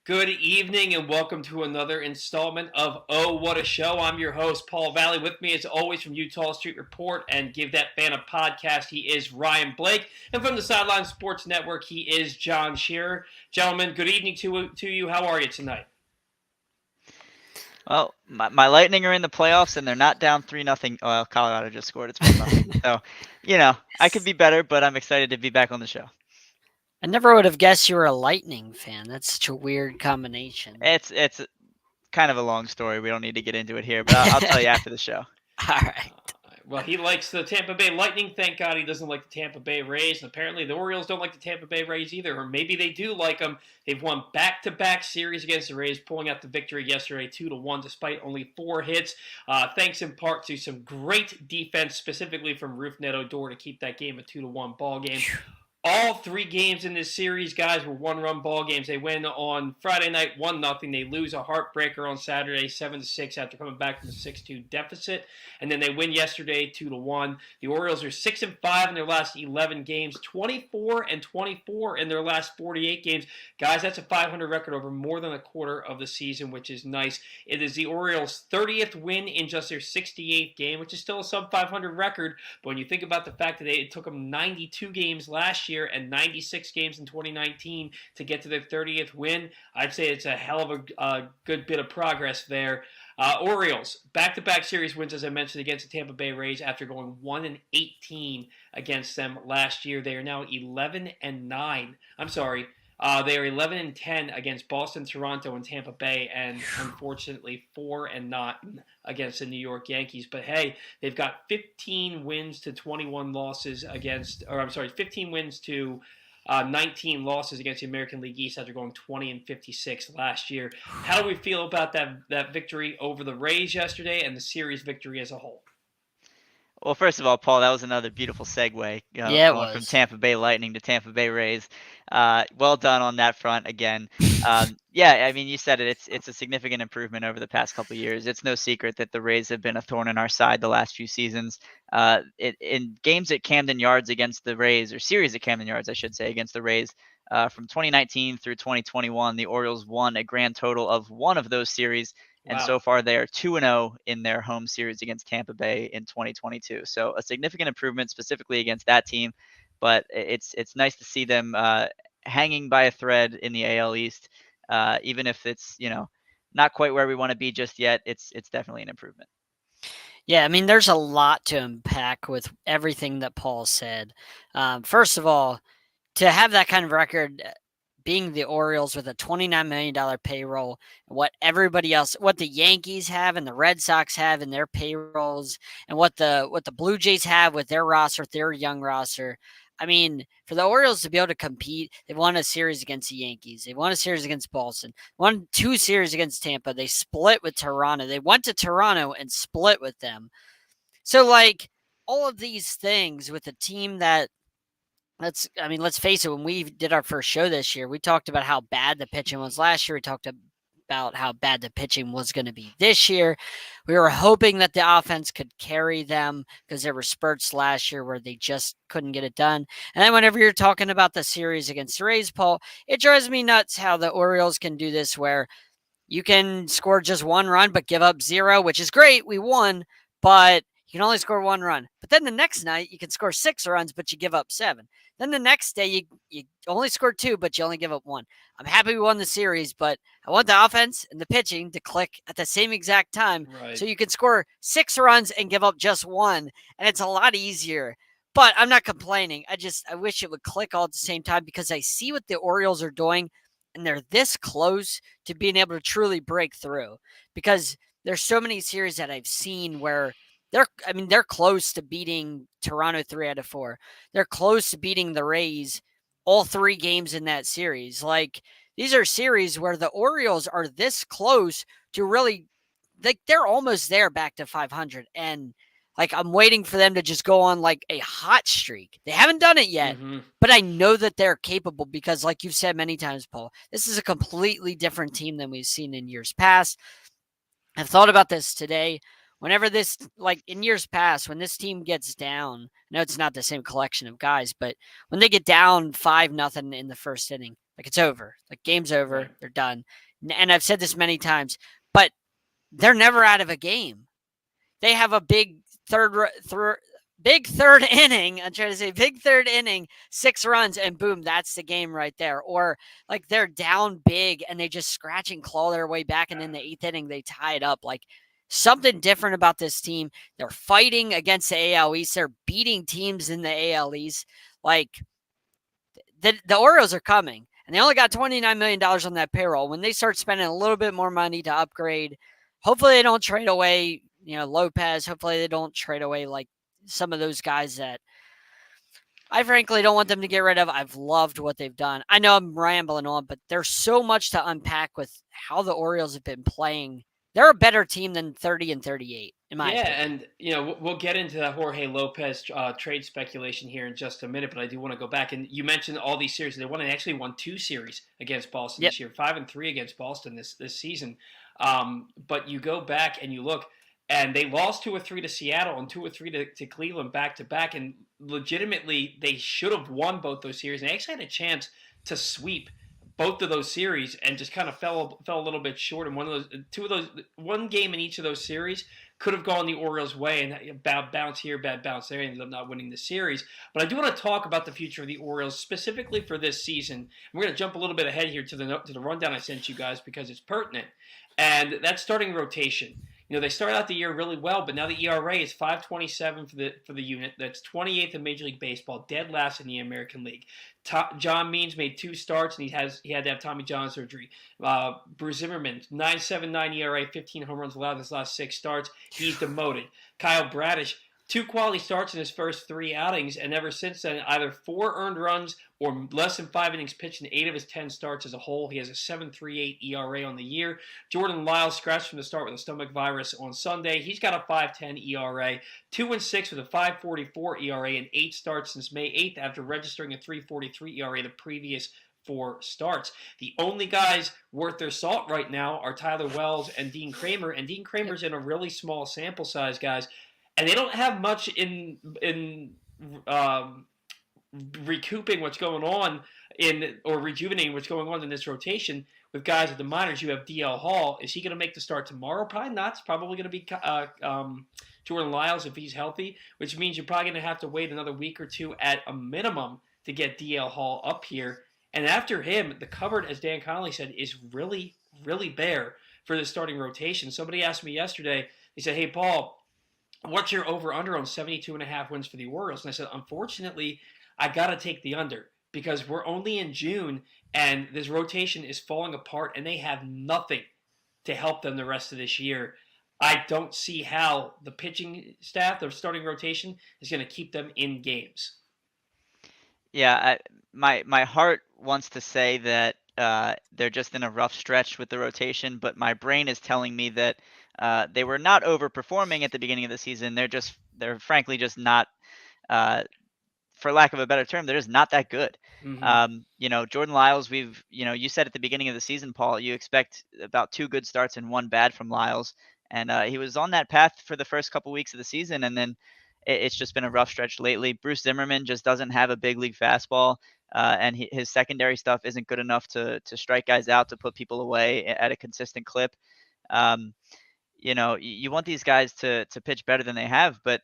Good evening and welcome to another installment of Oh What a Show. I'm your host, Paul Valley. With me as always from Utah Street Report and Give That Fan a Podcast, he is Ryan Blake. And from the Sideline Sports Network, he is Jon Shearer. Gentlemen, good evening to you. How are you tonight? Well, my Lightning are in the playoffs and they're not down 3-0. Well, Colorado just scored. It's 1-0. So, I could be better, but I'm excited to be back on the show. I never would have guessed you were a Lightning fan. That's such a weird combination. It's kind of a long story. We don't need to get into it here, but I'll tell you after the show. All right. Well, he likes the Tampa Bay Lightning. Thank God he doesn't like the Tampa Bay Rays. And apparently the Orioles don't like the Tampa Bay Rays either. Or maybe they do like them. They've won back-to-back series against the Rays, pulling out the victory yesterday 2-1 despite only 4 hits. Thanks in part to some great defense, specifically from Rougned Odor, to keep that game a 2-1 ball game. All 3 games in this series, guys, were one-run ball games. They win on Friday night 1-0. They lose a heartbreaker on Saturday 7-6 after coming back from a 6-2 deficit. And then they win yesterday 2-1. The Orioles are 6-5 in their last 11 games, 24-24 in their last 48 games. Guys, that's a 500 record over more than a quarter of the season, which is nice. It is the Orioles' 30th win in just their 68th game, which is still a sub-500 record. But when you think about the fact that it took them 92 games last year and 96 games in 2019 to get to their 30th win, I'd say it's a hell of a good bit of progress there. Orioles, back-to-back series wins, as I mentioned, against the Tampa Bay Rays after going 1-18 against them last year. They are now 11-9. I'm sorry. They are 11-10 against Boston, Toronto, and Tampa Bay, and unfortunately 4-9 against the New York Yankees. But hey, they've got 15 wins to 21 losses 15 wins to 19 losses against the American League East after going 20-56 last year. How do we feel about that victory over the Rays yesterday and the series victory as a whole? Well, first of all, Paul, that was another beautiful segue. Yeah, it going was. from Tampa Bay Lightning to Tampa Bay Rays. Well done on that front again. Yeah, I mean, you said it. It's a significant improvement over the past couple of years. It's no secret that the Rays have been a thorn in our side the last few seasons. In games at Camden Yards against the Rays, or series at Camden Yards, I should say, against the Rays, from 2019 through 2021, the Orioles won a grand total of one of those series. And so far, they are 2-0 in their home series against Tampa Bay in 2022. So a significant improvement specifically against that team. But it's nice to see them hanging by a thread in the AL East, even if it's not quite where we want to be just yet. It's definitely an improvement. Yeah, I mean, there's a lot to unpack with everything that Paul said. First of all, to have that kind of record, being the Orioles with a $29 million payroll, what everybody else, what the Yankees have and the Red Sox have in their payrolls, and what the Blue Jays have with their roster, their young roster. I mean, for the Orioles to be able to compete, they won a series against the Yankees. They won a series against Boston. Won 2 series against Tampa. They split with Toronto. They went to Toronto and split with them. So, all of these things with a team that, let's face it, when we did our first show this year, we talked about how bad the pitching was last year. We talked about how bad the pitching was going to be this year. We were hoping that the offense could carry them because there were spurts last year where they just couldn't get it done. And then whenever you're talking about the series against the Rays, Paul, it drives me nuts how the Orioles can do this where you can score just 1 run but give up 0, which is great. We won, but you can only score 1 run. But then the next night, you can score 6 runs, but you give up 7. Then the next day, you only score 2, but you only give up 1. I'm happy we won the series, but I want the offense and the pitching to click at the same exact time. Right. So you can score 6 runs and give up just 1, and it's a lot easier. But I'm not complaining. I wish it would click all at the same time because I see what the Orioles are doing, and they're this close to being able to truly break through. Because there's so many series that I've seen where they're close to beating Toronto 3 out of 4. They're close to beating the Rays all 3 games in that series. These are series where the Orioles are this close to really, they're almost there back to 500. And I'm waiting for them to just go on a hot streak. They haven't done it yet, but I know that they're capable because, like you've said many times, Paul, this is a completely different team than we've seen in years past. I've thought about this today. whenever this, like in years past, when this team gets down, I know it's not the same collection of guys, but when they get down 5-0 in the first inning, like it's over, like game's over, Right. they're done. And I've said this many times, but they're never out of a game. They have a big third inning. I'm trying to say big third inning, 6 runs, and boom, that's the game right there. Or like they're down big and they just scratch and claw their way back, and in the 8th inning they tie it up. Like something different about this team. They're fighting against the AL East. They're beating teams in the AL East. Like the Orioles are coming, and they only got $29 million on that payroll. When they start spending a little bit more money to upgrade, hopefully they don't trade away, Lopez. Hopefully they don't trade away like some of those guys that I frankly don't want them to get rid of. I've loved what they've done. I know I'm rambling on, but there's so much to unpack with how the Orioles have been playing. They're a better team than 30-38, in my opinion. And we'll get into the Jorge Lopez trade speculation here in just a minute, but I do want to go back. And you mentioned all these series. They actually won 2 series against Boston this year, 5-3 against Boston this season. But you go back and you look, and they lost 2 or 3 to Seattle and 2 or 3 to Cleveland back to back. And legitimately, they should have won both those series. And they actually had a chance to sweep both of those series and just kind of fell a little bit short. And one game in each of those series could have gone the Orioles' way, and bad bounce here, bad bounce there, ended up not winning the series. But I do want to talk about the future of the Orioles specifically for this season. We're going to jump a little bit ahead here to the rundown I sent you guys because it's pertinent, and that's starting rotation. They started out the year really well, but now the ERA is 5.27 for the unit. That's 28th in Major League Baseball, dead last in the American League. John Means made 2 starts, and he had to have Tommy John surgery. Bruce Zimmerman, 9.79 ERA, 15 home runs allowed in his last 6 starts. He's demoted. Kyle Bradish, 2 quality starts in his first 3 outings, and ever since then, either 4 earned runs or less than 5 innings pitched in 8 of his 10 starts as a whole. He has a 7.38 ERA on the year. Jordan Lyles scratched from the start with a stomach virus on Sunday. He's got a 5.10 ERA, 2-6 with a 5.44 ERA, and 8 starts since May 8th after registering a 3.43 ERA the previous 4 starts. The only guys worth their salt right now are Tyler Wells and Dean Kramer, and Dean Kramer's in a really small sample size, guys. And they don't have much in recouping what's going on or rejuvenating what's going on in this rotation with guys at the minors. You have DL Hall. Is he going to make the start tomorrow? Probably not. It's probably going to be Jordan Lyles if he's healthy, which means you're probably going to have to wait another week or 2 at a minimum to get DL Hall up here. And after him, the cupboard, as Dan Connolly said, is really, really bare for the starting rotation. Somebody asked me yesterday, they said, "Hey, Paul, what's your over-under on 72.5 wins for the Orioles?" And I said, unfortunately, I got to take the under because we're only in June and this rotation is falling apart and they have nothing to help them the rest of this year. I don't see how the pitching staff, their starting rotation, is going to keep them in games. Yeah, my heart wants to say that they're just in a rough stretch with the rotation, but my brain is telling me that they were not overperforming at the beginning of the season. They're frankly just not, for lack of a better term, they're just not that good. Mm-hmm. Jordan Lyles, you said at the beginning of the season, Paul, you expect about 2 good starts and 1 bad from Lyles, and he was on that path for the first couple weeks of the season, and then it's just been a rough stretch lately. Bruce Zimmerman just doesn't have a big league fastball, and his secondary stuff isn't good enough to strike guys out, to put people away at a consistent clip. You want these guys to pitch better than they have, but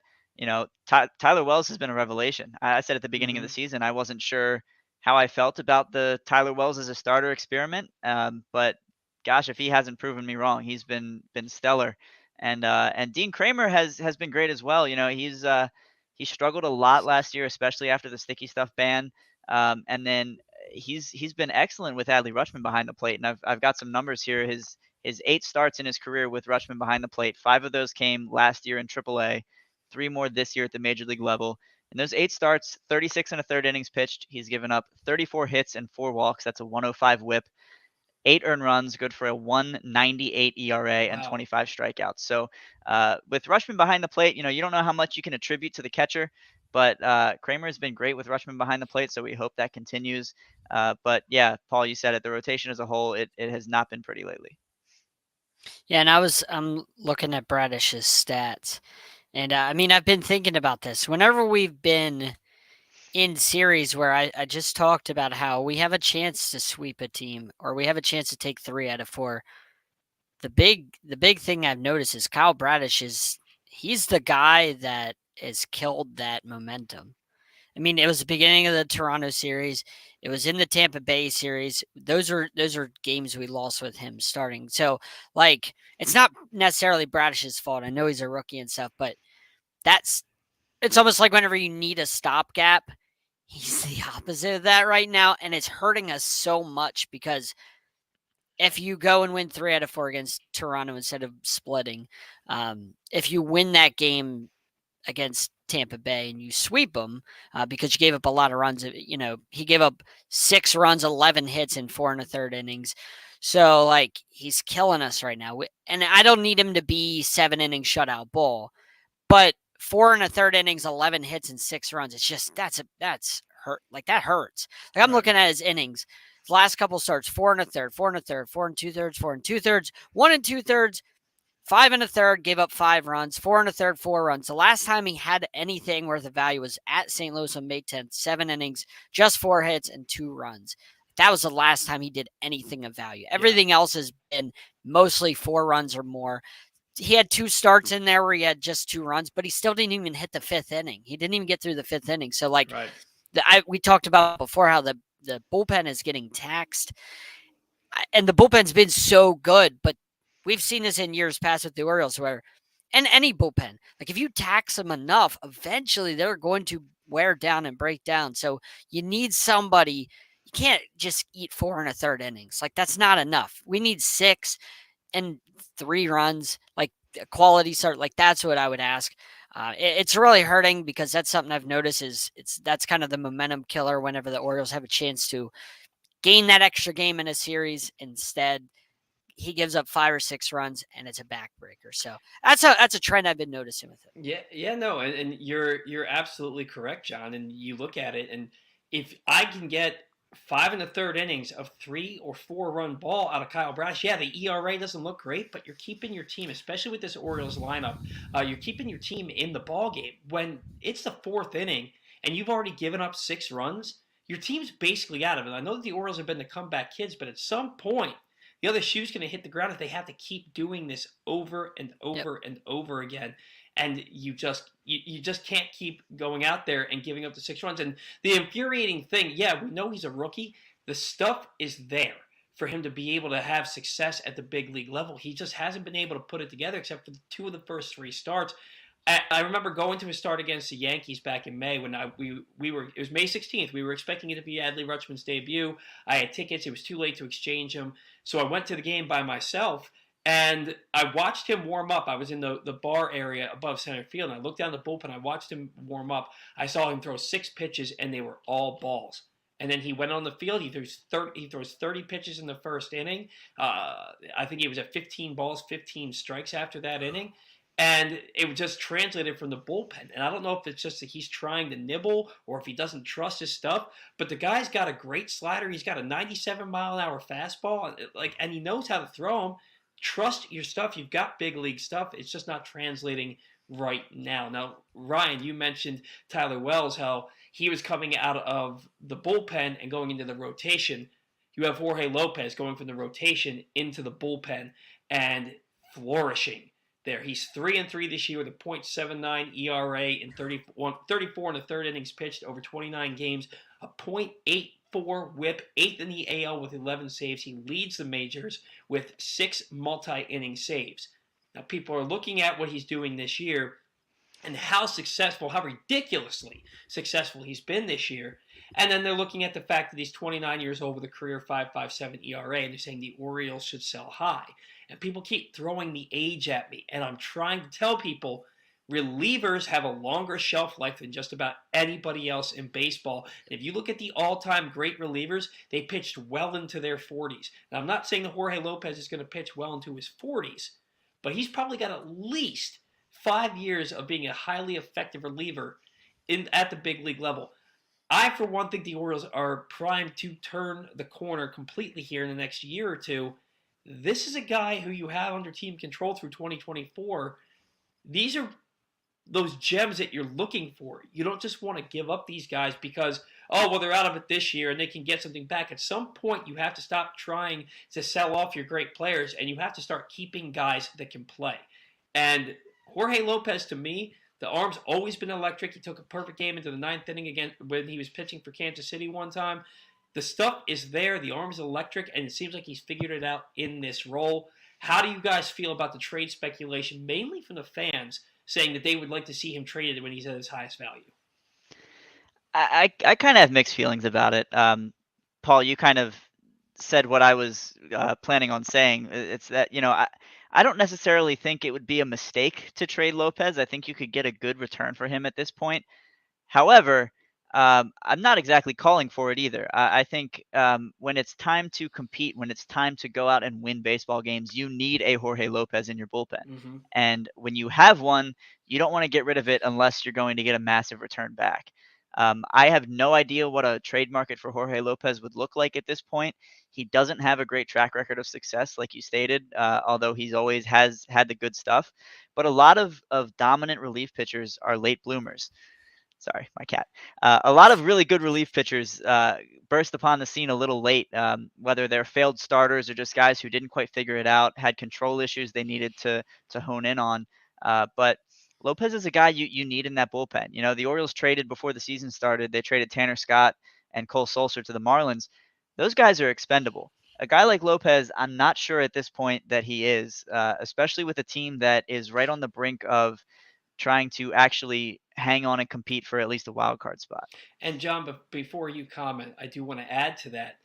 Tyler Wells has been a revelation. I said at the beginning of the season, I wasn't sure how I felt about the Tyler Wells as a starter experiment, but gosh, if he hasn't proven me wrong, he's been stellar. And Dean Kramer has been great as well. He struggled a lot last year, especially after the sticky stuff ban. And then he's been excellent with Adley Rutschman behind the plate. And I've got some numbers here. His 8 starts in his career with Rutschman behind the plate, 5 of those came last year in AAA, 3 more this year at the major league level. In those 8 starts, 36 1/3 innings pitched, he's given up 34 hits and 4 walks. That's a 105 whip. 8 earned runs, good for a 1.98 ERA, and 25 strikeouts. So with Rutschman behind the plate, you don't know how much you can attribute to the catcher, but Kramer has been great with Rutschman behind the plate, so we hope that continues. But yeah, Paul, you said it, the rotation as a whole, it has not been pretty lately. Yeah, and I'm looking at Bradish's stats, and I mean I've been thinking about this. Whenever we've been in series where I just talked about how we have a chance to sweep a team or we have a chance to take 3 out of 4. The big thing I've noticed is Kyle Bradish he's the guy that has killed that momentum. I mean, it was the beginning of the Toronto series. It was in the Tampa Bay series. Those are games we lost with him starting. So, like, it's not necessarily Bradish's fault. I know he's a rookie and stuff, but that's it's almost like whenever you need a stopgap, he's the opposite of that right now, and it's hurting us so much because if you go and win 3 out of 4 against Toronto instead of splitting, if you win that game against Tampa Bay and you sweep them because you gave up a lot of runs. He gave up 6 runs, 11 hits in 4 1/3 innings. So, like, he's killing us right now. And I don't need him to be 7 inning shutout bull, but 4 1/3 innings, 11 hits and 6 runs. It's just that's hurt. Like, that hurts. Like, I'm looking at his innings. His last couple starts: 4 1/3, 4 1/3, 4 2/3, 4 2/3, 1 2/3, 5 1/3, gave up 5 runs, 4 1/3, 4 runs. The last time he had anything worth of value was at St. Louis on May 10th, 7 innings, just 4 hits and 2 runs. That was the last time he did anything of value. Everything else has been mostly 4 runs or more. He had 2 starts in there where he had just 2 runs, but he still didn't even hit the 5th inning. He didn't even get through the 5th inning. So, like, Right. we talked about before how the bullpen is getting taxed, and the bullpen's been so good, but we've seen this in years past with the Orioles where, and any bullpen, like, if you tax them enough, eventually they're going to wear down and break down. So you need somebody. You can't just eat 4 1/3 innings. Like, that's not enough. We need 6 and 3 runs, like a quality start. Like, that's what I would ask. It's really hurting because that's something I've noticed that's kind of the momentum killer whenever the Orioles have a chance to gain that extra game in a series. Instead, he gives up 5 or 6 runs and it's a backbreaker. So that's a trend I've been noticing with him. Yeah, no, and you're absolutely correct, John. And you look at it, and if I can get 5 1/3 innings of 3 or 4 run ball out of Kyle Bradish, yeah, the ERA doesn't look great, but you're keeping your team, especially with this Orioles lineup, you're keeping your team in the ball game. When it's the 4th inning and you've already given up 6 runs, your team's basically out of it. I know that the Orioles have been the comeback kids, but at some point the other shoe's going to hit the ground if they have to keep doing this over and over and over again. And you just can't keep going out there and giving up the 6 runs. And the infuriating thing, yeah, we know he's a rookie. The stuff is there for him to be able to have success at the big league level. He just hasn't been able to put it together except for 2 of the first 3 starts. I remember going to his start against the Yankees back in May when we were, it was May 16th. We were expecting it to be Adley Rutschman's debut. I had tickets. It was too late to exchange them. So I went to the game by myself and I watched him warm up. I was in the bar area above center field and I looked down the bullpen. I watched him warm up. I saw him throw 6 pitches and they were all balls. And then he went on the field. He throws 30 pitches in the first inning. I think he was at 15 balls, 15 strikes after that inning. And it just translated from the bullpen. And I don't know if it's just that he's trying to nibble or if he doesn't trust his stuff. But the guy's got a great slider. He's got a 97-mile-an-hour fastball, and he knows how to throw them. Trust your stuff. You've got big league stuff. It's just not translating right now. Now, Ryan, you mentioned Tyler Wells, how he was coming out of the bullpen and going into the rotation. You have Jorge Lopez going from the rotation into the bullpen and flourishing there. He's 3-3 this year with a .79 ERA in 34 1/3 innings pitched over 29 games, a .84 WHIP, 8th in the AL with 11 saves. He leads the majors with 6 multi-inning saves. Now, people are looking at what he's doing this year and how successful, how ridiculously successful he's been this year. And then they're looking at the fact that he's 29 years old with a career 5.57 ERA, and they're saying the Orioles should sell high. And people keep throwing the age at me, and I'm trying to tell people relievers have a longer shelf life than just about anybody else in baseball. And if you look at the all-time great relievers, they pitched well into their 40s. Now, I'm not saying that Jorge Lopez is going to pitch well into his 40s, but he's probably got at least 5 years of being a highly effective reliever at the big league level. I, for one, think the Orioles are primed to turn the corner completely here in the next year or two. This is a guy who you have under team control through 2024. These are those gems that you're looking for. You don't just want to give up these guys because, oh, well, they're out of it this year and they can get something back. At some point, you have to stop trying to sell off your great players and you have to start keeping guys that can play. And Jorge Lopez, to me, the arm's always been electric. He took a perfect game into the ninth inning again when he was pitching for Kansas City one time. The stuff is there. The arm's electric, and it seems like he's figured it out in this role. How do you guys feel about the trade speculation, mainly from the fans, saying that they would like to see him traded when he's at his highest value? I kind of have mixed feelings about it. Paul, you kind of said what I was planning on saying. It's that, I don't necessarily think it would be a mistake to trade Lopez. I think you could get a good return for him at this point. However, I'm not exactly calling for it either. I think when it's time to compete, when it's time to go out and win baseball games, you need a Jorge Lopez in your bullpen. Mm-hmm. And when you have one, you don't want to get rid of it unless you're going to get a massive return back. I have no idea what a trade market for Jorge Lopez would look like at this point. He doesn't have a great track record of success, like you stated, although he's always has had the good stuff. But a lot of dominant relief pitchers are late bloomers. Sorry, my cat. A lot of really good relief pitchers burst upon the scene a little late, whether they're failed starters or just guys who didn't quite figure it out, had control issues they needed to hone in on. But Lopez is a guy you need in that bullpen. The Orioles traded before the season started. They traded Tanner Scott and Cole Sulser to the Marlins. Those guys are expendable. A guy like Lopez, I'm not sure at this point that he is, especially with a team that is right on the brink of trying to actually hang on and compete for at least a wild card spot. And John, but before you comment, I do want to add to that.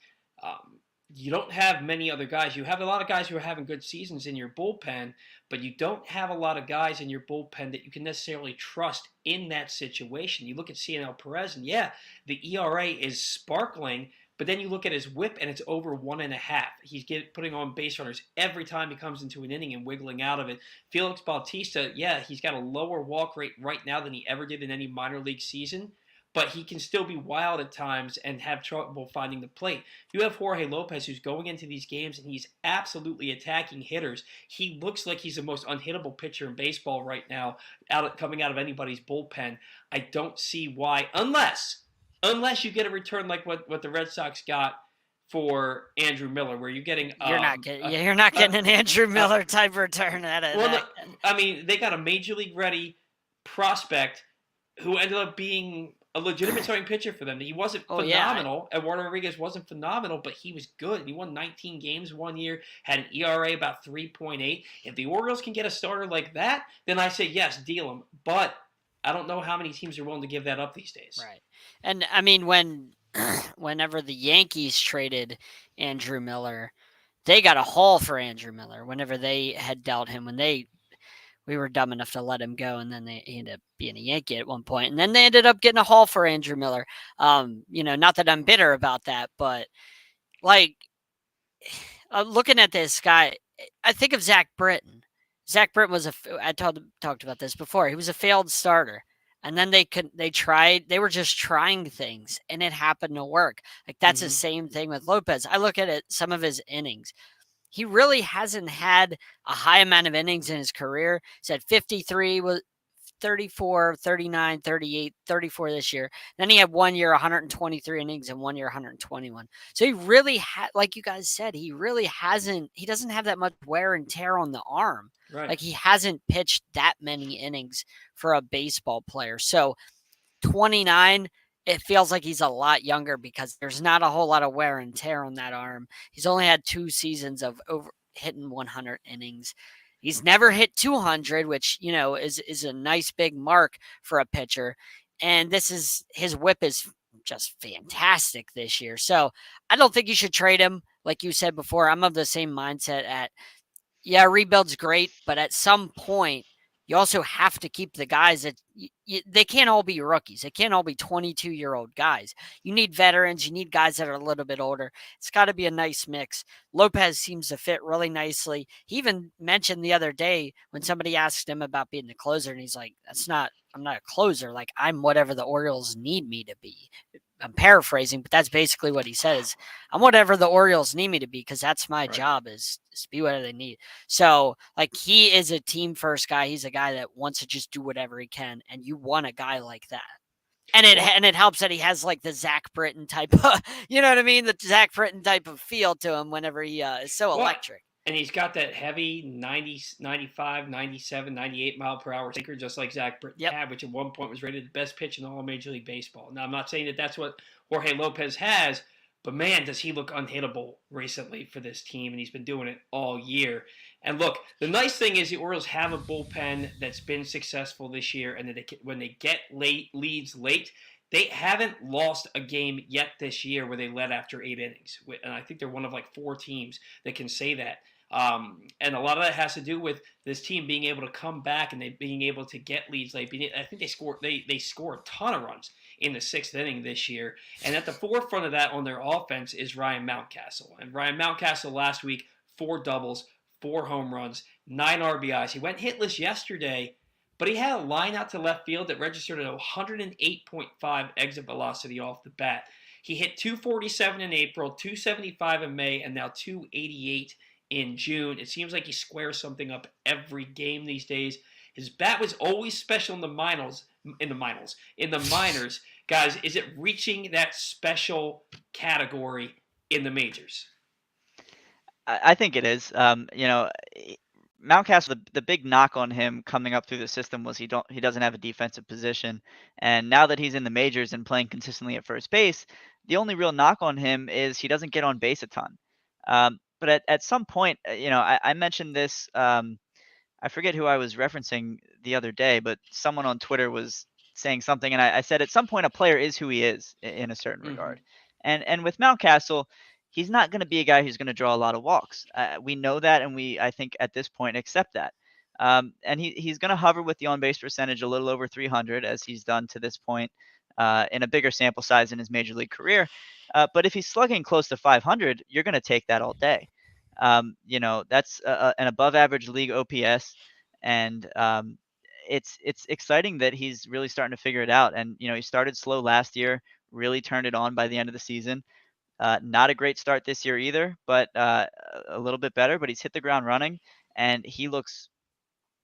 You don't have many other guys. You have a lot of guys who are having good seasons in your bullpen, but you don't have a lot of guys in your bullpen that you can necessarily trust in that situation. You look at CNL Perez, and yeah, the ERA is sparkling, but then you look at his whip, and it's over 1.5. He's putting on base runners every time he comes into an inning and wiggling out of it. Felix Bautista, yeah, he's got a lower walk rate right now than he ever did in any minor league season, but he can still be wild at times and have trouble finding the plate. You have Jorge Lopez who's going into these games and he's absolutely attacking hitters. He looks like he's the most unhittable pitcher in baseball right now, coming out of anybody's bullpen. I don't see why, unless you get a return like what the Red Sox got for Andrew Miller, where you're getting you're not getting an Andrew Miller type return at it. Well, I mean, they got a major league ready prospect who ended up being a legitimate starting pitcher for them. He wasn't phenomenal. Eduardo Rodriguez wasn't phenomenal, but he was good. He won 19 games one year, had an ERA about 3.8. If the Orioles can get a starter like that, then I say yes, deal him. But I don't know how many teams are willing to give that up these days. Right. And I mean, whenever the Yankees traded Andrew Miller, they got a haul for Andrew Miller whenever they had dealt him, we were dumb enough to let him go, and then he ended up being a Yankee at one point, and then they ended up getting a haul for Andrew Miller. Not that I'm bitter about that, but like looking at this guy, I think of Zach Britton. Zach Britton was I talked about this before. He was a failed starter. And then they were just trying things and it happened to work. Like that's the same thing with Lopez. I look at some of his innings. He really hasn't had a high amount of innings in his career. He's had 53, 34, 39, 38, 34 this year. Then he had 1 year 123 innings and 1 year 121. So he really like you guys said, he doesn't have that much wear and tear on the arm. Right. Like he hasn't pitched that many innings for a baseball player. So 29, it feels like he's a lot younger because there's not a whole lot of wear and tear on that arm. He's only had 2 seasons of hitting 100 innings. He's never hit 200, which, is a nice big mark for a pitcher. And his whip is just fantastic this year. So I don't think you should trade him. Like you said before, I'm of the same mindset rebuild's great, but at some point, you also have to keep the guys that they can't all be rookies. They can't all be 22-year-old guys. You need veterans. You need guys that are a little bit older. It's got to be a nice mix. Lopez seems to fit really nicely. He even mentioned the other day when somebody asked him about being the closer, and he's like, I'm not a closer. Like, I'm whatever the Orioles need me to be. I'm paraphrasing, but that's basically what he says. I'm whatever the Orioles need me to be because that's my Right. job is to be whatever they need. So, like, he is a team first guy. He's a guy that wants to just do whatever he can, and you want a guy like that. And it helps that he has like the Zach Britton type of, you know what I mean? The Zach Britton type of feel to him whenever he is so electric. And he's got that heavy 90, 95, 97, 98 mile per hour sinker, just like Zach Britton had, which at one point was rated the best pitch in all of Major League Baseball. Now, I'm not saying that that's what Jorge Lopez has, but man, does he look unhittable recently for this team, and he's been doing it all year. And look, the nice thing is the Orioles have a bullpen that's been successful this year, and that when they get leads late, they haven't lost a game yet this year where they led after 8 innings. And I think they're one of like 4 teams that can say that. And a lot of that has to do with this team being able to come back and they being able to get leads late. I think they score a ton of runs in the 6th inning this year. And at the forefront of that on their offense is Ryan Mountcastle. And Ryan Mountcastle last week, 4 doubles, 4 home runs, 9 RBIs. He went hitless yesterday, but he had a line out to left field that registered at 108.5 exit velocity off the bat. He hit 247 in April, 275 in May, and now 288 in June. It seems like he squares something up every game these days. His bat was always special in the minors. Guys, is it reaching that special category in the majors? I think it is. Mountcastle, the big knock on him coming up through the system was he doesn't have a defensive position, and now that he's in the majors and playing consistently at first base, the only real knock on him is he doesn't get on base a ton. But at some point, I mentioned this. I forget who I was referencing the other day, but someone on Twitter was saying something, and I said at some point a player is who he is in a certain regard, and with Mountcastle, he's not going to be a guy who's going to draw a lot of walks. We know that, and I think at this point accept that. And he's going to hover with the on-base percentage a little over 300 as he's done to this point in a bigger sample size in his major league career. But if he's slugging close to 500, you're going to take that all day. That's an above average league OPS, and it's exciting that he's really starting to figure it out. And he started slow last year, really turned it on by the end of the season. Not a great start this year either, but a little bit better. But he's hit the ground running, and he looks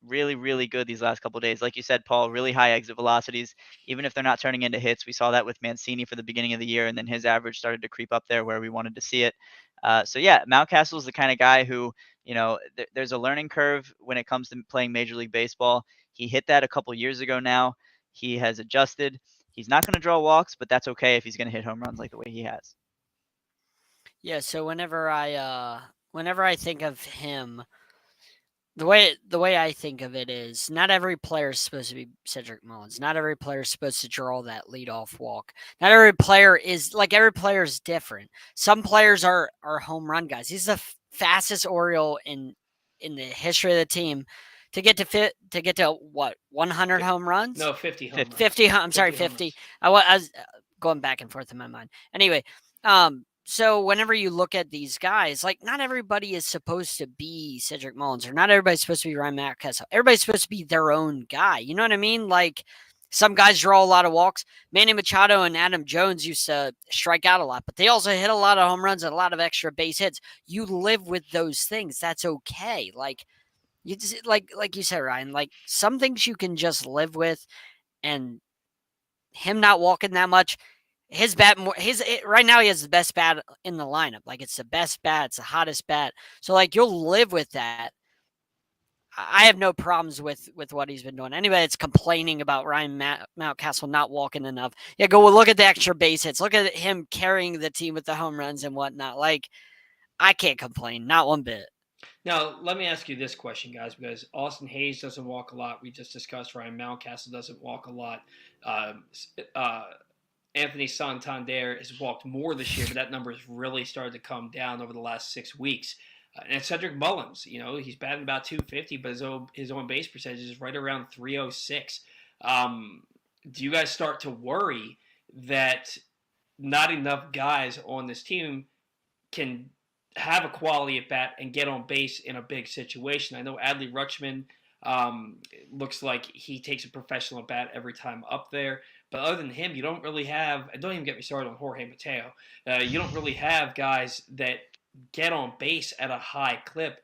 really, really good these last couple of days. Like you said, Paul, really high exit velocities, even if they're not turning into hits. We saw that with Mancini for the beginning of the year, and then his average started to creep up there where we wanted to see it. So yeah, Mountcastle is the kind of guy who, there's a learning curve when it comes to playing Major League Baseball. He hit that a couple years ago now. He has adjusted. He's not going to draw walks, but that's okay if he's going to hit home runs like the way he has. Yeah, so whenever I think of him, the way I think of it is not every player is supposed to be Cedric Mullins. Not every player is supposed to draw that leadoff walk. Not every player is every player is different. Some players are home run guys. He's the fastest Oriole in the history of the team to get to what 100 home runs? No, 50 home runs. 50. I'm sorry, 50. I was going back and forth in my mind. Anyway, so whenever you look at these guys, like not everybody is supposed to be Cedric Mullins, or not everybody's supposed to be Ryan Mountcastle. Everybody's supposed to be their own guy. You know what I mean? Like some guys draw a lot of walks. Manny Machado and Adam Jones used to strike out a lot, but they also hit a lot of home runs and a lot of extra base hits. You live with those things. That's okay. Like you just like you said, Ryan, like some things you can just live with, and him not walking that much. His bat, right now he has the best bat in the lineup. Like it's the best bat, it's the hottest bat. So like you'll live with that. I have no problems with what he's been doing. Anybody that's complaining about Ryan Mountcastle not walking enough, go look at the extra base hits. Look at him carrying the team with the home runs and whatnot. Like I can't complain, not one bit. Now, let me ask you this question, guys, because Austin Hayes doesn't walk a lot. We just discussed Ryan Mountcastle doesn't walk a lot. Anthony Santander has walked more this year, but that number has really started to come down over the last 6 weeks. And Cedric Mullins, he's batting about 250, but his own base percentage is right around 306. Do you guys start to worry that not enough guys on this team can have a quality at bat and get on base in a big situation? I know Adley Rutschman looks like he takes a professional at bat every time up there. But other than him, you don't really have. And don't even get me started on Jorge Mateo. You don't really have guys that get on base at a high clip.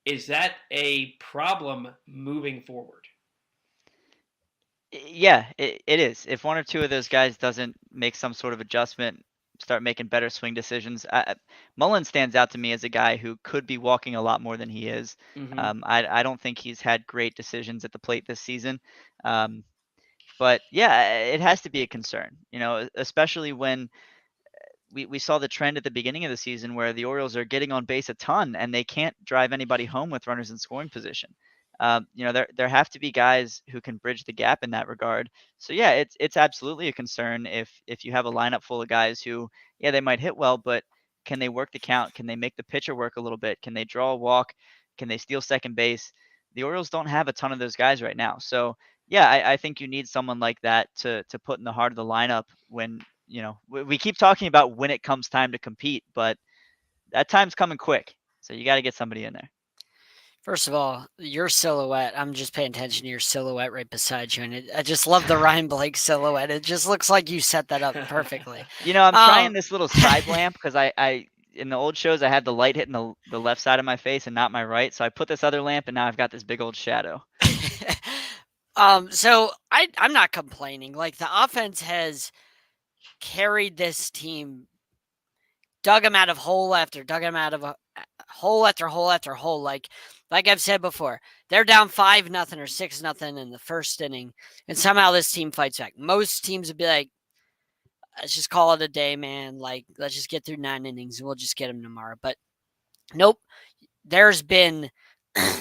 Is that a problem moving forward? Yeah, it is. If one or two of those guys doesn't make some sort of adjustment, start making better swing decisions, Mullen stands out to me as a guy who could be walking a lot more than he is. Mm-hmm. I don't think he's had great decisions at the plate this season. But yeah, it has to be a concern, especially when we saw the trend at the beginning of the season where the Orioles are getting on base a ton and they can't drive anybody home with runners in scoring position. There have to be guys who can bridge the gap in that regard. So yeah, it's absolutely a concern if you have a lineup full of guys who, yeah, they might hit well, but can they work the count? Can they make the pitcher work a little bit? Can they draw a walk? Can they steal second base? The Orioles don't have a ton of those guys right now. So yeah, I think you need someone like that to put in the heart of the lineup when we keep talking about when it comes time to compete, but that time's coming quick. So you got to get somebody in there. First of all, your silhouette, I'm just paying attention to your silhouette right beside you. And I just love the Ryan Blake silhouette. It just looks like you set that up perfectly. I'm trying this little side lamp because I in the old shows, I had the light hitting the left side of my face and not my right. So I put this other lamp and now I've got this big old shadow. So I'm not complaining. Like, the offense has carried this team, dug them out of hole after dug them out of hole after hole after hole. Like I've said before, they're down 5-0 or 6-0 in the first inning, and somehow this team fights back. Most teams would be like, let's just call it a day, man. Like, let's just get through 9 innings and we'll just get them tomorrow. But nope. There's been,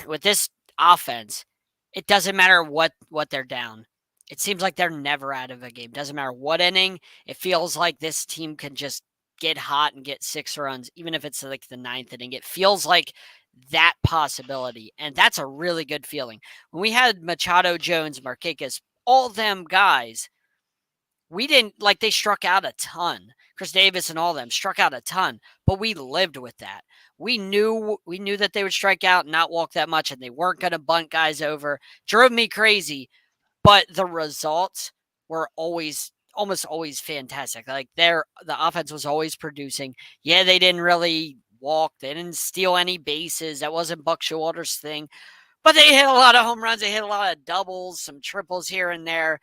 with this offense, it doesn't matter what they're down. It seems like they're never out of a game. Doesn't matter what inning. It feels like this team can just get hot and get 6 runs, even if it's like the 9th inning. It feels like that possibility, and that's a really good feeling. When we had Machado, Jones, Markakis, all them guys, we didn't, like, they struck out a ton. Chris Davis and all them struck out a ton, but we lived with that. We knew that they would strike out and not walk that much, and they weren't going to bunt guys over. Drove me crazy, but the results were almost always fantastic. Like, the offense was always producing. Yeah, they didn't really walk. They didn't steal any bases. That wasn't Buck Showalter's thing. But they hit a lot of home runs. They hit a lot of doubles, some triples here and there.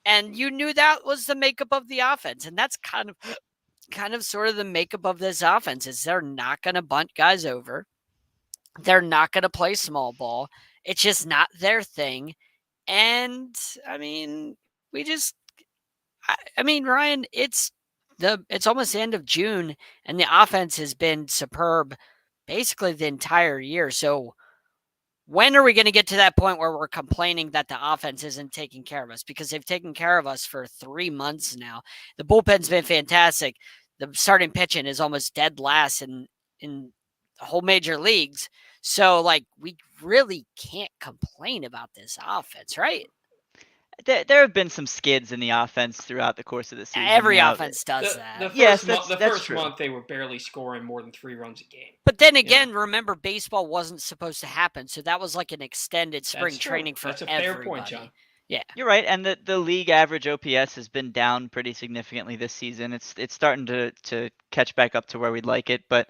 And you knew that was the makeup of the offense. And that's kind of sort of the makeup of this offense is they're not going to bunt guys over. They're not going to play small ball. It's just not their thing. And I mean, Ryan, it's almost the end of June and the offense has been superb basically the entire year. So when are we going to get to that point where we're complaining that the offense isn't taking care of us? Because they've taken care of us for 3 months now. The bullpen's been fantastic. The starting pitching is almost dead last in the whole major leagues. So, like, we really can't complain about this offense, right? There have been some skids in the offense throughout the course of the season. Every offense does that. The first month they were barely scoring more than 3 runs a game. But then again, remember, baseball wasn't supposed to happen, so that was like an extended spring training for everybody. That's a fair point, John. Yeah, you're right. And the league average OPS has been down pretty significantly this season. It's starting to catch back up to where we'd like it. But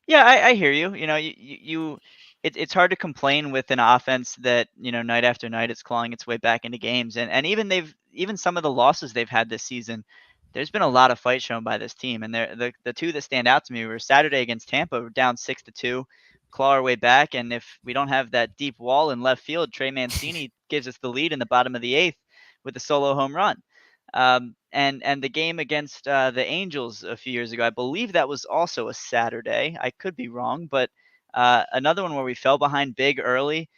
yeah, I hear you. It's hard to complain with an offense that, night after night it's clawing its way back into games. And even some of the losses they've had this season, there's been a lot of fight shown by this team. And the two that stand out to me were Saturday against Tampa, we're down 6-2, claw our way back. And if we don't have that deep wall in left field, Trey Mancini gives us the lead in the bottom of the 8th with a solo home run. And the game against the Angels a few years ago, I believe that was also a Saturday. I could be wrong, but another one where we fell behind big early,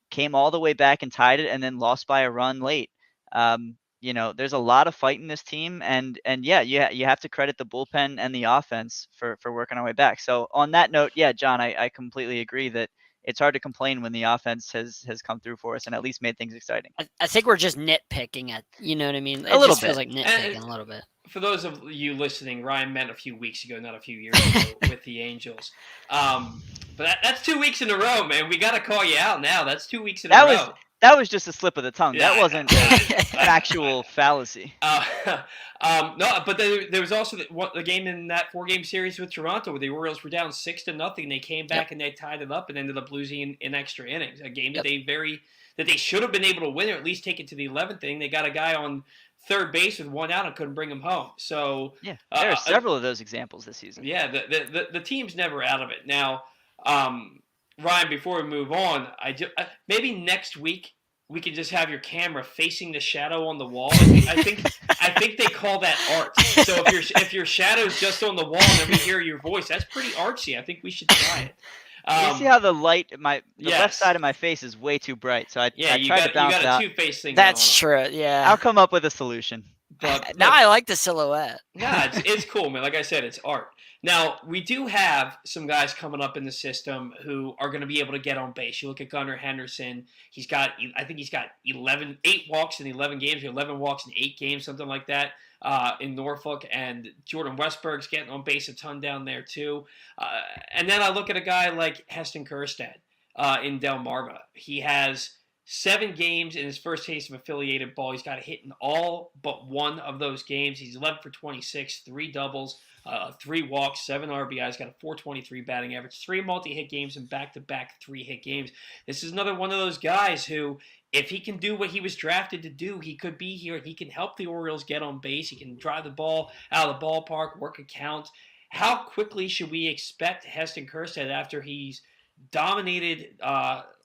came all the way back and tied it, and then lost by a run late. There's a lot of fight in this team, and yeah, you have to credit the bullpen and the offense for working our way back. So on that note, yeah, John, I completely agree that it's hard to complain when the offense has come through for us and at least made things exciting. I think we're just nitpicking at, you know what I mean? A little bit. Feels like nitpicking a little bit. For those of you listening, Ryan meant a few weeks ago, not a few years ago, with the Angels. But that's 2 weeks in a row, man. We got to call you out now. That's 2 weeks in a row. that was just a slip of the tongue. Yeah, That wasn't an actual fallacy. No, but there was also the game in that 4-game series with Toronto where the Orioles were down 6-0. They came back and they tied it up and ended up losing in extra innings. A game that they should have been able to win or at least take it to the 11th inning. They got a guy on third base with one out and couldn't bring him home. So yeah, there are several of those examples this season. Yeah, the team's never out of it. Now, Ryan, before we move on, maybe next week we could just have your camera facing the shadow on the wall. I think they call that art. So if your shadow's just on the wall and then we hear your voice, that's pretty artsy. I think we should try it. You see how the light, the left side of my face is way too bright, so I tried to bounce you got out. a two-face thing. That's true. Yeah, I'll come up with a solution. But now I like the silhouette. Yeah, it's cool, man. Like I said, it's art. Now, we do have some guys coming up in the system who are going to be able to get on base. You look at Gunnar Henderson. I think he's got 8 walks in 11 games, or 11 walks in 8 games, something like that, in Norfolk. And Jordan Westberg's getting on base a ton down there, too. And then I look at a guy like Heston Kjerstad in Delmarva. He has 7 games in his first taste of affiliated ball. He's got a hit in all but one of those games. He's 11 for 26, 3 doubles, 3 walks, 7 RBIs, got a 423 batting average, 3 multi-hit games, and back-to-back 3-hit games. This is another one of those guys who, if he can do what he was drafted to do, he could be here. He can help the Orioles get on base. He can drive the ball out of the ballpark, work a count. How quickly should we expect Heston Kjerstad after he's dominated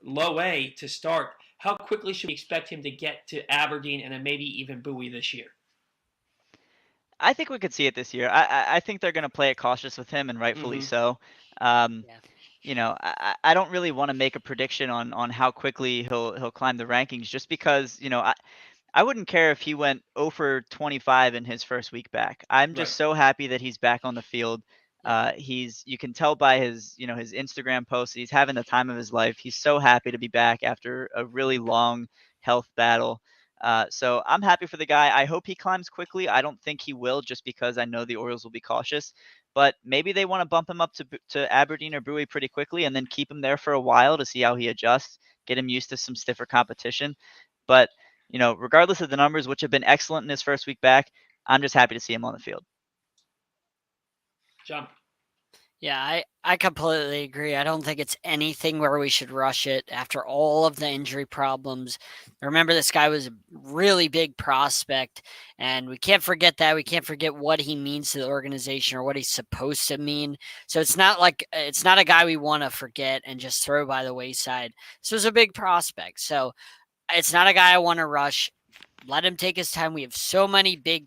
low A to start? How quickly should we expect him to get to Aberdeen and then maybe even Bowie this year? I think we could see it this year. I think they're going to play it cautious with him, and rightfully so. You know, I don't really want to make a prediction on how quickly he'll climb the rankings, just because, you know, I wouldn't care if he went 0 for 25 in his first week back. I'm just so happy that he's back on the field. You can tell by his Instagram posts, he's having the time of his life. He's so happy to be back after a really long health battle. So I'm happy for the guy. I hope he climbs quickly. I don't think he will, just because I know the Orioles will be cautious. But maybe they want to bump him up to Aberdeen or Bowie pretty quickly and then keep him there for a while to see how he adjusts, get him used to some stiffer competition. But, you know, regardless of the numbers, which have been excellent in his first week back, I'm just happy to see him on the field. John. Yeah, I completely agree. I don't think it's anything where we should rush it after all of the injury problems. Remember, this guy was a really big prospect, and we can't forget that. We can't forget what he means to the organization or what he's supposed to mean. So it's not a guy we want to forget and just throw by the wayside. This was a big prospect. So it's not a guy I want to rush. Let him take his time. We have so many big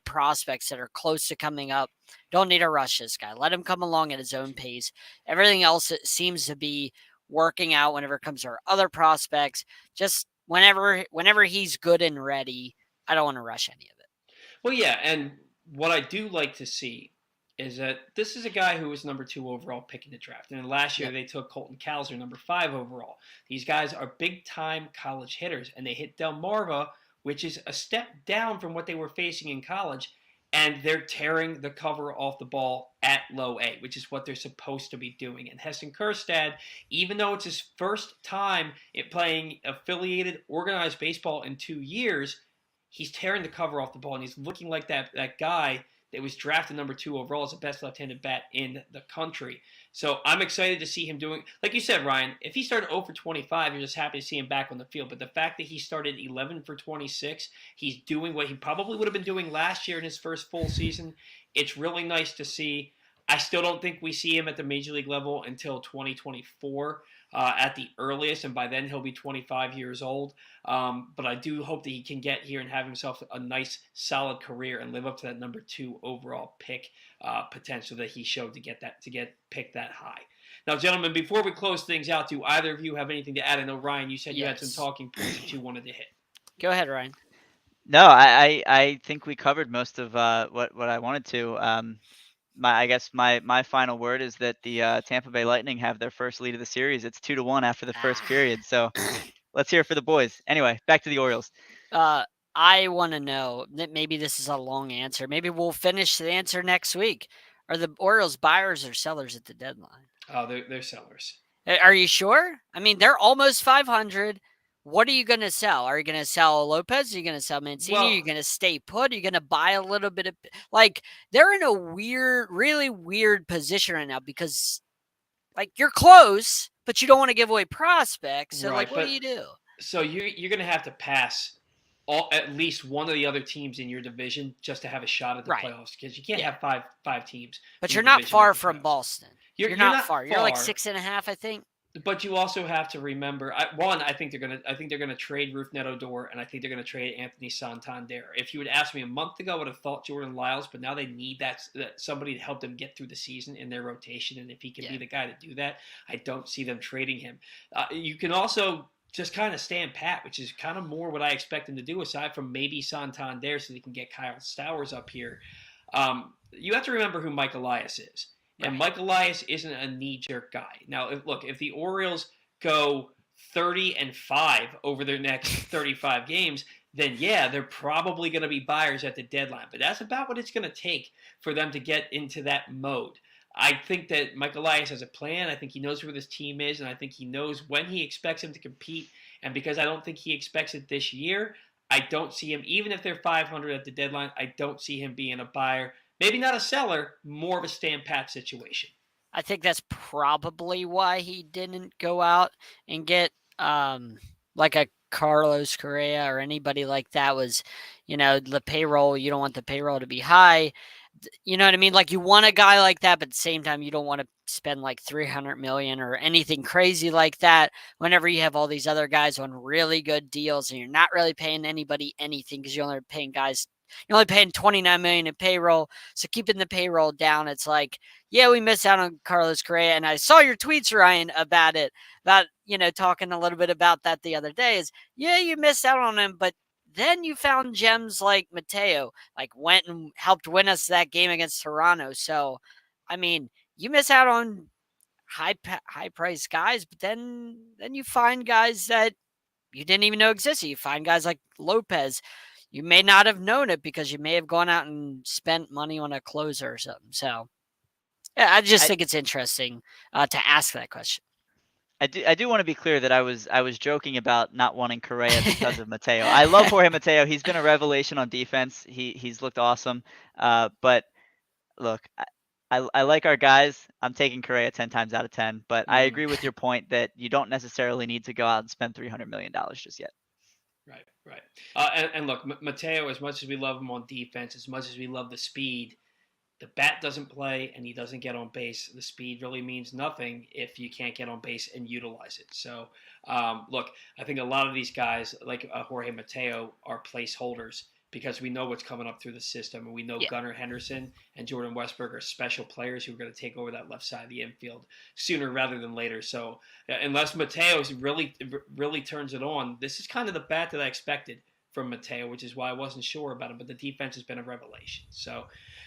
prospects that are close to coming up. Don't need to rush this guy. Let him come along at his own pace. Everything else seems to be working out whenever it comes to our other prospects. Just whenever he's good and ready, I don't want to rush any of it. Well, yeah, and what I do like to see is that this is a guy who was number 2 overall pick in the draft. And then last year they took Colton Cowser, number 5 overall. These guys are big-time college hitters, and they hit Delmarva, which is a step down from what they were facing in college, and they're tearing the cover off the ball at low A, which is what they're supposed to be doing. And Heston Kjerstad, even though it's his first time playing affiliated, organized baseball in 2 years, he's tearing the cover off the ball, and he's looking like that guy that was drafted number 2 overall as the best left-handed bat in the country. So I'm excited to see him doing, like you said, Ryan, if he started 0 for 25, you're just happy to see him back on the field. But the fact that he started 11 for 26, he's doing what he probably would have been doing last year in his first full season. It's really nice to see. I still don't think we see him at the major league level until 2024 at the earliest, and by then he'll be 25 years old. But I do hope that he can get here and have himself a nice, solid career and live up to that number 2 overall pick potential that he showed to get picked that high. Now, gentlemen, before we close things out, do either of you have anything to add? I know, Ryan, you said you had some talking points that you wanted to hit. Go ahead, Ryan. No, I think we covered most of what I wanted to. I guess my final word is that the Tampa Bay Lightning have their first lead of the series. It's 2-1 after the first period. So let's hear it for the boys. Anyway, back to the Orioles. I want to know that maybe this is a long answer. Maybe we'll finish the answer next week. Are the Orioles buyers or sellers at the deadline? Oh, they're sellers. Are you sure? I mean, they're almost 500. what are you going to sell? Are you going to sell Lopez? Are you going to sell Mancini? Are you going to stay put? Are you going to buy a little bit of like they're in a really weird position right now because like you're close, but you don't want to give away prospects. So like, what do you do? So you're going to have to pass at least one of the other teams in your division just to have a shot at the playoffs because you can't have five teams. But you're not far from Boston. You're not far. You're like 6.5, I think. But you also have to remember, I think they're gonna trade Ruth Neto-Dor, and I think they're gonna trade Anthony Santander. If you would ask me a month ago, I would have thought Jordan Lyles, but now they need that somebody to help them get through the season in their rotation, and if he can be the guy to do that, I don't see them trading him. You can also just kind of stand pat, which is kind of more what I expect them to do, aside from maybe Santander, so they can get Kyle Stowers up here. You have to remember who Mike Elias is. And Mike Elias isn't a knee-jerk guy. Now, if the Orioles go 30-5 over their next 35 games, then they're probably going to be buyers at the deadline. But that's about what it's going to take for them to get into that mode. I think that Mike Elias has a plan. I think he knows where this team is, and I think he knows when he expects him to compete. And because I don't think he expects it this year, I don't see him, even if they're 500 at the deadline, I don't see him being a buyer. Maybe not a seller, more of a stand-pat situation. I think that's probably why he didn't go out and get like a Carlos Correa or anybody like that. Was, the payroll. You don't want the payroll to be high. You know what I mean? Like you want a guy like that, but at the same time, you don't want to spend like $300 million or anything crazy like that whenever you have all these other guys on really good deals and you're not really paying anybody anything because you're only paying $29 million in payroll. So keeping the payroll down, it's like, we missed out on Carlos Correa. And I saw your tweets, Ryan, about it, talking a little bit about that the other day is, you missed out on him, but then you found gems like Mateo, like went and helped win us that game against Toronto. So, I mean, you miss out on high priced guys, but then you find guys that you didn't even know existed. You find guys like Lopez. You may not have known it because you may have gone out and spent money on a closer or something. So, I just think it's interesting to ask that question. I do want to be clear that I was joking about not wanting Correa because of Mateo. I love Jorge Mateo. He's been a revelation on defense. He's looked awesome. But look, I like our guys. I'm taking Correa 10 times out of 10. But I agree with your point that you don't necessarily need to go out and spend $300 million just yet. Right. And look, Mateo, as much as we love him on defense, as much as we love the speed, the bat doesn't play and he doesn't get on base. The speed really means nothing if you can't get on base and utilize it. So, look, I think a lot of these guys, like Jorge Mateo, are placeholders because we know what's coming up through the system. And we know Gunnar Henderson and Jordan Westberg are special players who are going to take over that left side of the infield sooner rather than later. So unless Mateo really turns it on, this is kind of the bat that I expected from Mateo, which is why I wasn't sure about him. But the defense has been a revelation. So,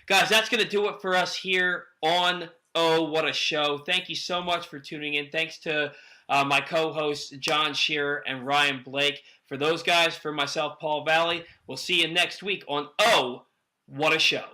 guys, that's going to do it for us here on Oh, What a Show. Thank you so much for tuning in. Thanks to my co-hosts, Jon Shearer and Ryan Blake. For those guys, for myself, Paul Valley, we'll see you next week on Oh, What a Show.